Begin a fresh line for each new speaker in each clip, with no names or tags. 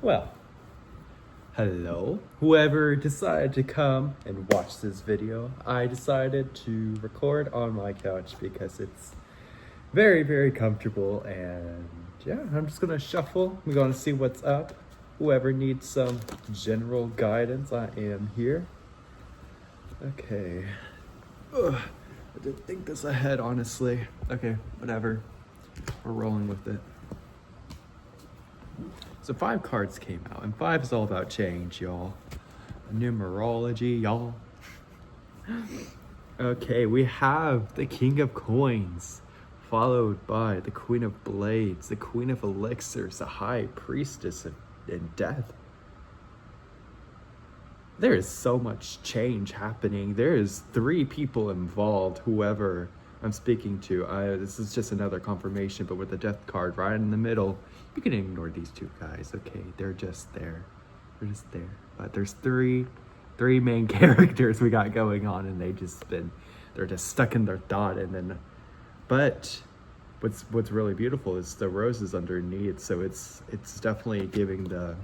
Well, hello. Whoever decided to come and watch this video, I decided to record on my couch because it's very, very comfortable, and yeah, I'm just gonna shuffle. We're gonna see what's up. Whoever needs some general guidance, I am here. Okay. Ugh, I didn't think this ahead, honestly. Okay, whatever. We're rolling with it. So 5 cards came out, and 5 is all about change, y'all. Numerology, y'all. Okay, we have the King of Coins, followed by the Queen of Blades, the Queen of Elixirs, the High Priestess in Death. There is so much change happening. There is 3 people involved, whoever I'm speaking to. This is just another confirmation, but with the Death card right in the middle, you can ignore these 2 guys. Okay, they're just there. They're just there. But there's three main characters we got going on, and they're just stuck in their thought. And then, but what's really beautiful is the roses underneath. So it's definitely giving that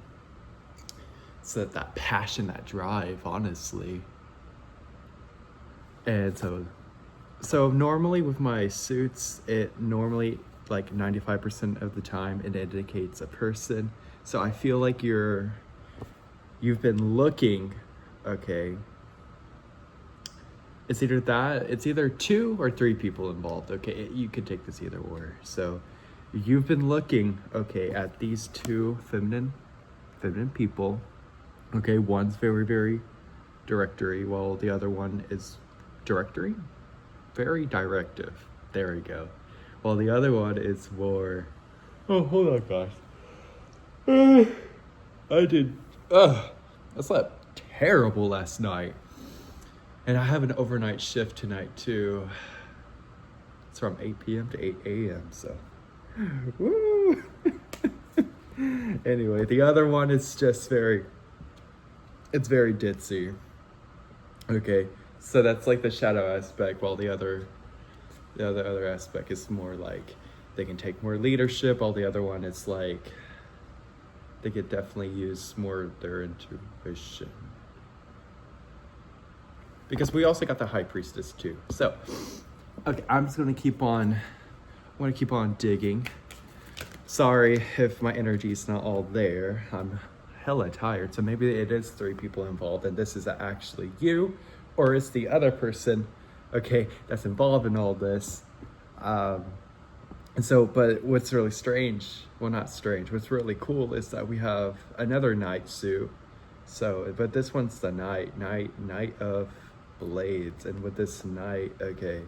passion, that drive, honestly. And so normally with my suits, it normally, like 95% of the time, it indicates a person. So I feel like you've been looking, okay. It's either 2 or 3 people involved, okay. You could take this either or. So you've been looking, okay, at these 2 feminine people. Okay, one's very, very directory, while the other one is directory? Very directive. There we go. While the other one is more... Oh, hold on, guys. I slept terrible last night. And I have an overnight shift tonight, too. It's from 8 p.m. to 8 a.m., so... Woo! Anyway, the other one is just it's very ditzy. Okay, so that's like the shadow aspect, while the other aspect is more like they can take more leadership, while the other one is like they could definitely use more of their intuition. Because we also got the High Priestess too. So, okay, I'm just gonna keep on digging. Sorry if my energy's not all there. I'm hella tired, so maybe it is 3 people involved, and this is actually you, or it's the other person, okay, that's involved in all this. And so, but what's really strange, well, not strange, what's really cool is that we have another knight suit. So, but this one's the knight of blades, and with this knight, okay,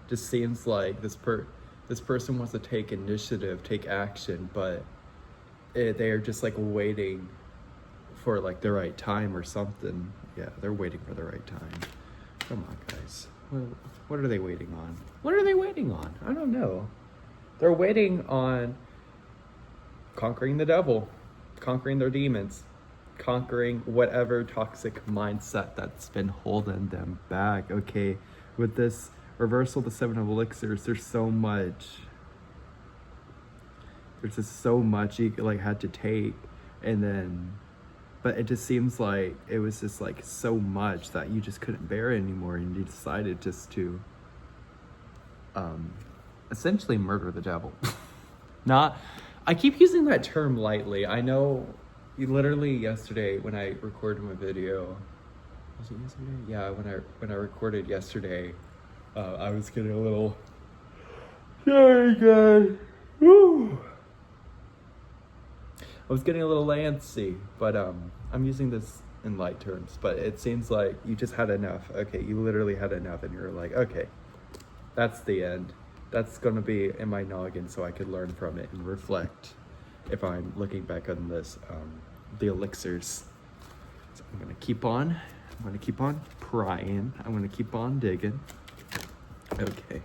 just seems like this person wants to take initiative, take action, but they are just like waiting for like the right time or something. Yeah, they're waiting for the right time. Come on, guys. What are they waiting on? What are they waiting on? I don't know. They're waiting on conquering the devil, conquering their demons, conquering whatever toxic mindset that's been holding them back. Okay, with this reversal, the 7 of elixirs, there's so much. There's just so much you like had to take, and then, but it just seems like it was just like so much that you just couldn't bear it anymore, and you decided just to essentially murder the devil. I keep using that term lightly. I know literally yesterday when I recorded my video, was it yesterday? Yeah, when I recorded yesterday, I was getting a little, sorry guys, woo. I was getting a little antsy, but I'm using this in light terms, but it seems like you just had enough. Okay, you literally had enough, and you're like, okay, that's the end. That's gonna be in my noggin so I could learn from it and reflect if I'm looking back on this, the elixirs. So I'm gonna keep on prying. I'm gonna keep on digging. Okay.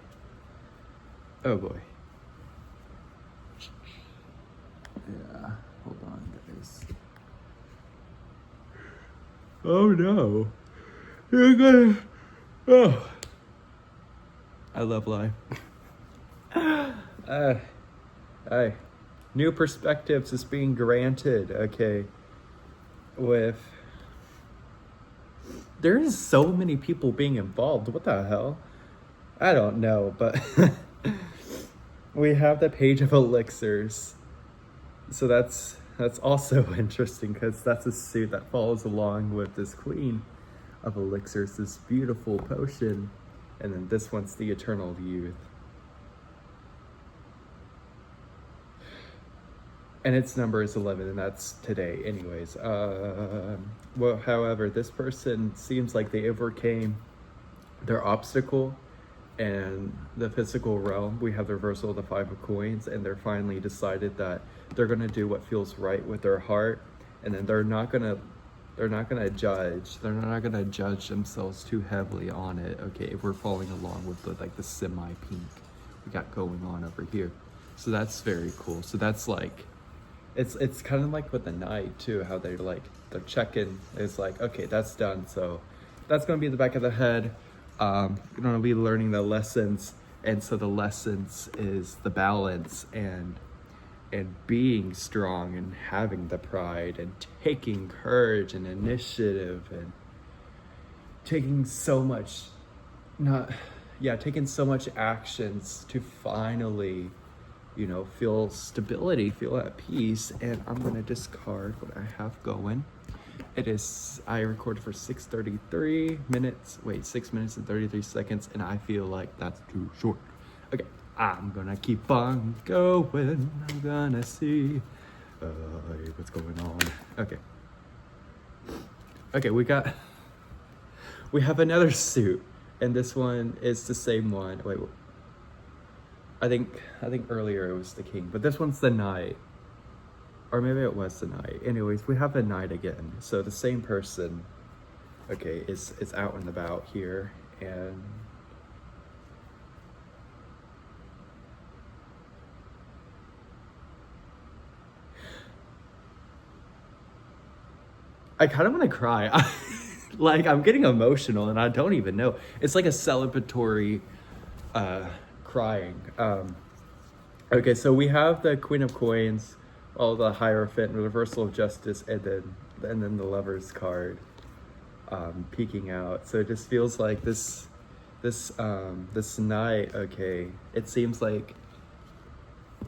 Oh boy. Yeah. Hold on, guys. Oh no. You're gonna... Oh. I love life. Hey. New perspectives is being granted, okay? There's so many people being involved. What the hell? I don't know, but we have the Page of Elixirs. So that's also interesting because that's a suit that follows along with this Queen of Elixirs, this beautiful potion. And then this one's the Eternal Youth. And its number is 11, and that's today anyways. Well, however, this person seems like they overcame their obstacle and the physical realm. We have the reversal of the 5 of coins, and they're finally decided that they're gonna do what feels right with their heart, and then they're not gonna judge. They're not gonna judge themselves too heavily on it. Okay, if we're following along with the semi-pink we got going on over here. So that's very cool. So that's like, it's kind of like with the Knight too, how they're checking. It's like, okay, that's done. So that's gonna be the back of the head. You're gonna be learning the lessons, and so the lessons is the balance and being strong and having the pride and taking courage and initiative and taking so much actions to finally, feel stability, feel at peace. And I'm gonna discard what I have going. I recorded for 6 minutes and 33 seconds, and I feel like that's too short. Okay, I'm gonna keep on going. I'm gonna see what's going on. Okay, we have another suit, and this one is the same one. Wait, I think earlier it was the King, but this one's the Knight. Or maybe it was the Knight. Anyways, we have the Knight again. So the same person, okay, is out and about here, and I kind of want to cry. Like, I'm getting emotional, and I don't even know. It's like a celebratory crying. Okay, so we have the Queen of Coins, all the Hierophant, reversal of justice, and then the Lover's card peeking out. So it just feels like this Knight, okay, it seems like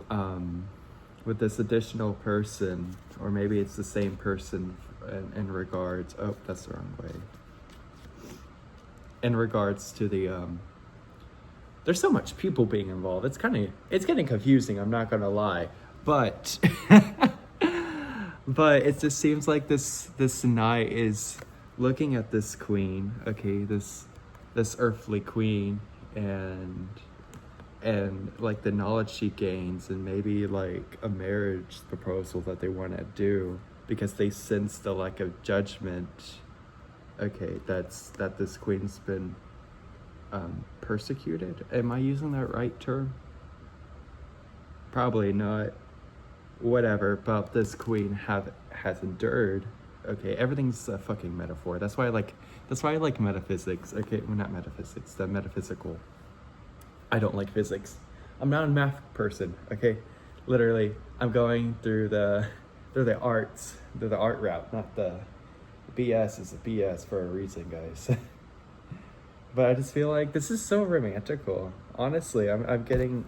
with this additional person, or maybe it's the same person in regards, oh, that's the wrong way. In regards to the there's so much people being involved. It's getting confusing, I'm not gonna lie. But but it just seems like this Knight is looking at this queen, okay, this earthly queen, and like the knowledge she gains, and maybe like a marriage proposal that they want to do because they sense the lack of judgment, okay, that this queen's been persecuted. Am I using that right term? Probably not. Whatever, but this queen has endured. Okay, everything's a fucking metaphor. That's why I like metaphysics. Okay, well, not metaphysics, the metaphysical. I don't like physics. I'm not a math person. Okay, literally, I'm going through the arts, through the art route, not the BS is a BS for a reason, guys. But I just feel like this is so romantical. Honestly, I'm getting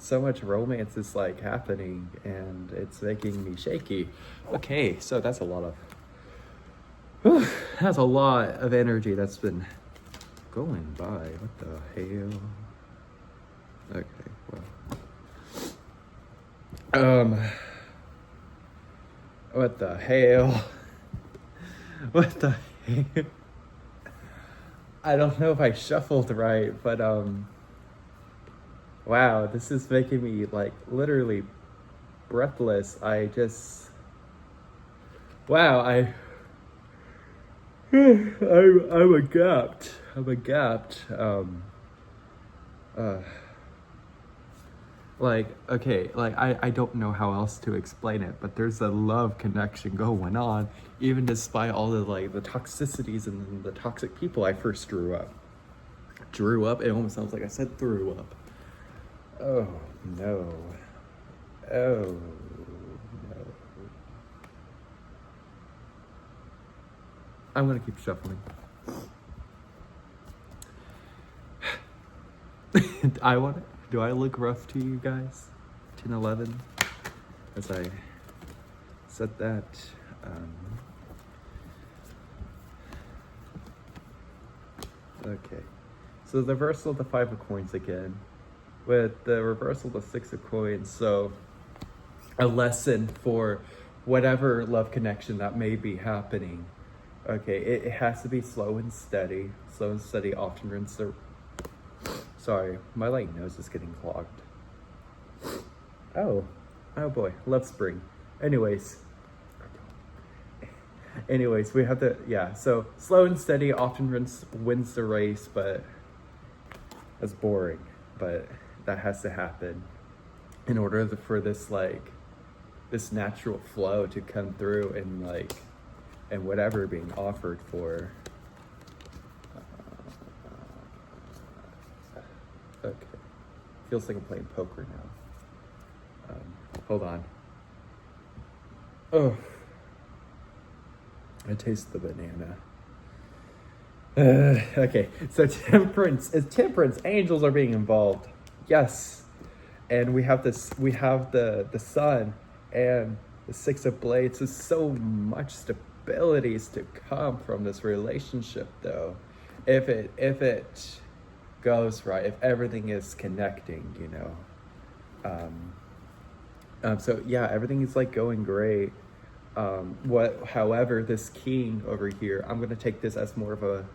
so much romance is like happening, and it's making me shaky. Okay, so that's a lot of energy that's been going by. What the hell? Okay, well, what the hell? What the hell? I don't know if I shuffled right, but wow, this is making me like literally breathless. I'm agapt. Like, okay, like I don't know how else to explain it, but there's a love connection going on, even despite all the like the toxicities and the toxic people I first drew up. It almost sounds like I said threw up. Oh no. Oh I'm gonna keep shuffling. Do I look rough to you guys? 10, 11, as I said that. Okay, so the reversal of the 5 of coins again, with the reversal of the 6 of coins. So a lesson for whatever love connection that may be happening. Okay, it has to be slow and steady. Slow and steady often rinse the... Sorry, my nose is getting clogged. Oh boy, love spring. Anyways, we have to, so slow and steady often wins the race, but that's boring. But that has to happen in order for this this natural flow to come through and whatever being offered for. Okay, feels like I'm playing poker now. Hold on. Oh, I taste the banana. Okay, so temperance, angels are being involved. Yes. And we have the sun and the 6 of blades. There's so much stability is to come from this relationship though. If it goes right, if everything is connecting, so yeah, everything is going great. However, this king over here, I'm gonna take this as more of a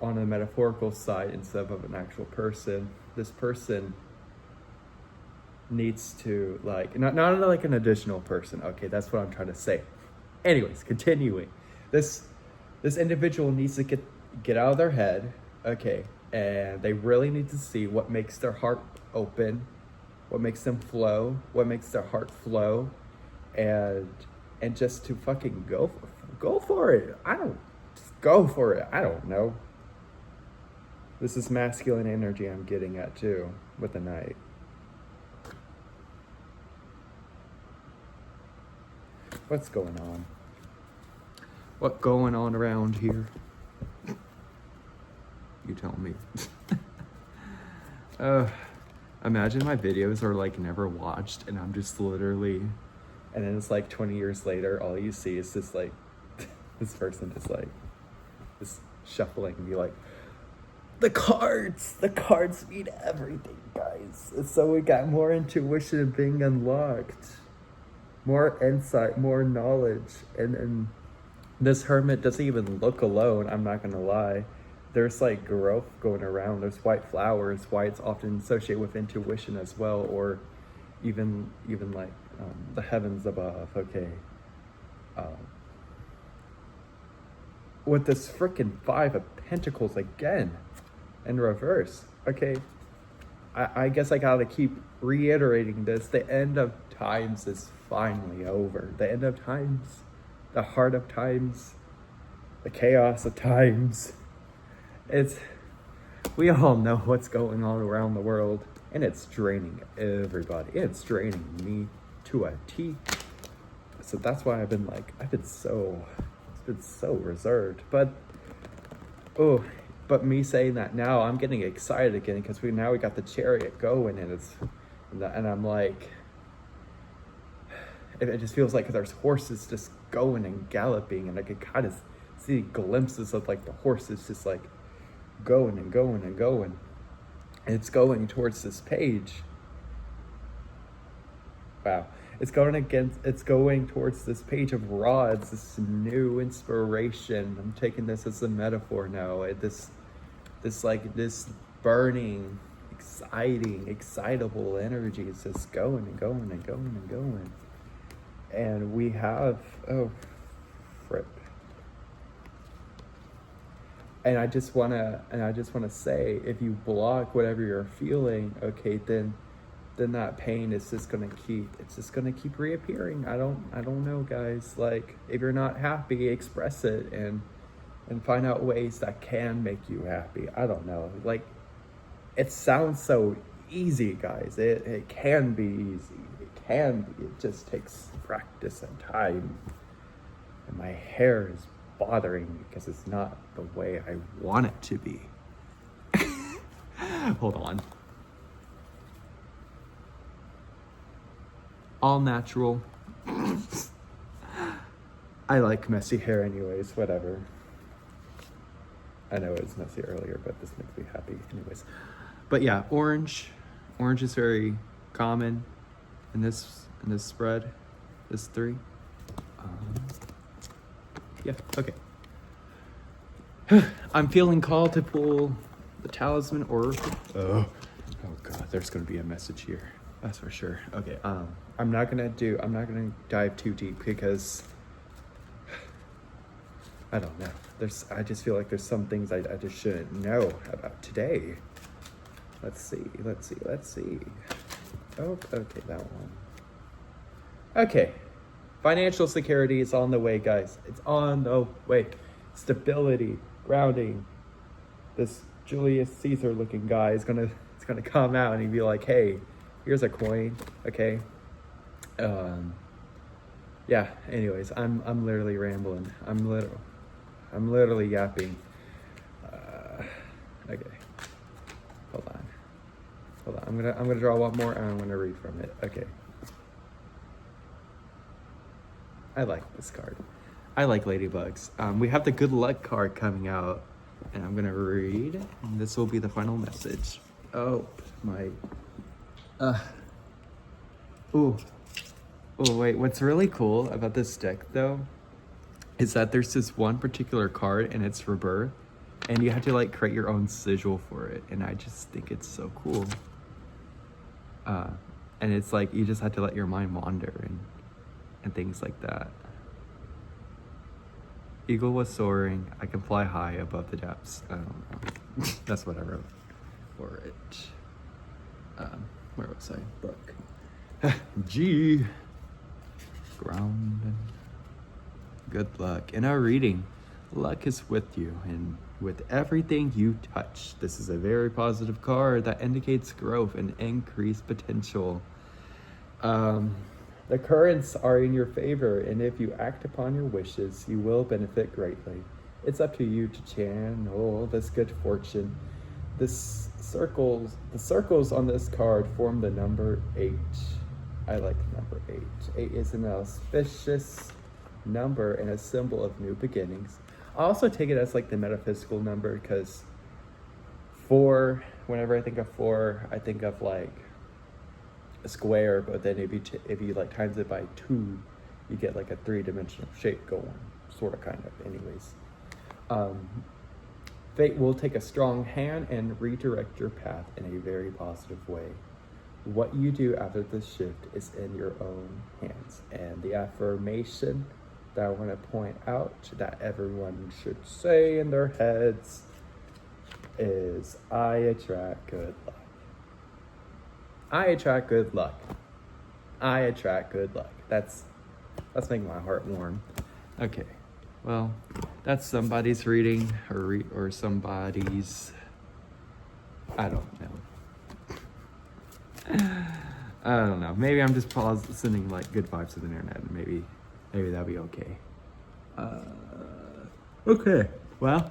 on a metaphorical side instead of an actual person. This person needs to not like an additional person. Okay, that's what I'm trying to say. Anyways, continuing. This individual needs to get out of their head. Okay, and they really need to see what makes their heart open, what makes them flow, what makes their heart flow, and just to fucking go for it. Go for it. I don't know. This is masculine energy I'm getting at too with the Knight. What's going on? What going on around here? You tell me. Imagine my videos are never watched and I'm just literally, and then it's 20 years later, all you see is this this person is just shuffling and be the cards mean everything, guys. So we got more intuition being unlocked, more insight, more knowledge, and this hermit doesn't even look alone. I'm not gonna lie. There's growth going around. There's white flowers. White's often associated with intuition as well, or even the heavens above. Okay. With this freaking 5 of Pentacles again in reverse. Okay, I guess I gotta keep reiterating this. The end of times is finally over. The end of times, the heart of times, the chaos of times. We all know what's going on around the world, and it's draining everybody. It's draining me to a T. So that's why I've been so reserved. But me saying that now, I'm getting excited again because we got the Chariot going, and I'm it just feels like there's horses just going and galloping, and I can kind of see glimpses of the horses just going and going and going. And it's going towards this page. Wow. It's going towards this page of rods, this new inspiration. I'm taking this as a metaphor now. This burning, exciting, excitable energy is just going and going and going and going. And we have, frick. And I just wanna say, if you block whatever you're feeling, okay, then that pain is just gonna keep reappearing. I don't know, guys. If you're not happy, express it and find out ways that can make you happy. I don't know. It sounds so easy, guys. It can be easy. It can be. It just takes practice and time. And my hair is bothering me because it's not the way I want it to be. Hold on. All natural. I like messy hair anyways, whatever. I know it was messy earlier, but this makes me happy anyways. But yeah, orange. Orange is very common in this spread. This 3. Yeah, okay. I'm feeling called to pull the talisman oracle. Oh god, there's gonna be a message here. That's for sure. Okay, I'm not gonna dive too deep because I don't know. I just feel like there's some things I just shouldn't know about today. Let's see. Oh, okay, that one. Okay. Financial security is on the way, guys. It's on the way. Stability, grounding. This Julius Caesar looking guy is gonna come out and he'd be like, hey, here's a coin, okay? Yeah, anyways, I'm literally rambling. I'm literally yapping. Okay. Hold on. I'm gonna draw one more and I'm gonna read from it. Okay. I like this card. I like ladybugs. We have the good luck card coming out, and I'm gonna read. And this will be the final message. Oh my. Ooh. Oh wait. What's really cool about this deck though, is that there's this one particular card and it's rebirth, and you have to like create your own sigil for it, and I just think it's so cool. And it's like you just have to let your mind wander and things like that. Eagle was soaring. I can fly high above the depths. I don't know. That's what I wrote for it. Where was I? Book. G. Ground. Good luck. In our reading, luck is with you and with everything you touch. This is a very positive card that indicates growth and increased potential. The currents are in your favor, and if you act upon your wishes, you will benefit greatly. It's up to you to channel this good fortune. The circles on this card form the number 8. I like number 8. 8 is an auspicious number and a symbol of new beginnings. I also take it as like the metaphysical number because 4, whenever I think of 4, I think of like a square, but then if you like times it by 2, you get like a 3-dimensional shape going, sort of, kind of. Anyways, fate will take a strong hand and redirect your path in a very positive way. What you do after this shift is in your own hands. And the affirmation that I want to point out that everyone should say in their heads is, I attract good luck. I attract good luck. I attract good luck. That's making my heart warm. Okay, well, that's somebody's reading or somebody's. I don't know. I don't know. Maybe I'm just sending like good vibes to the internet, and maybe that'll be okay. Okay. Well.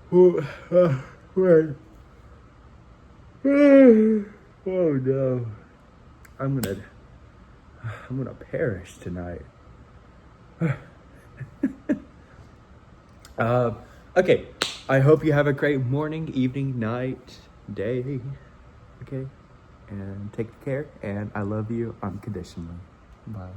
Wait. Oh no. I'm gonna perish tonight. Okay. I hope you have a great morning, evening, night, day. Okay. And take care, and I love you unconditionally. Bye.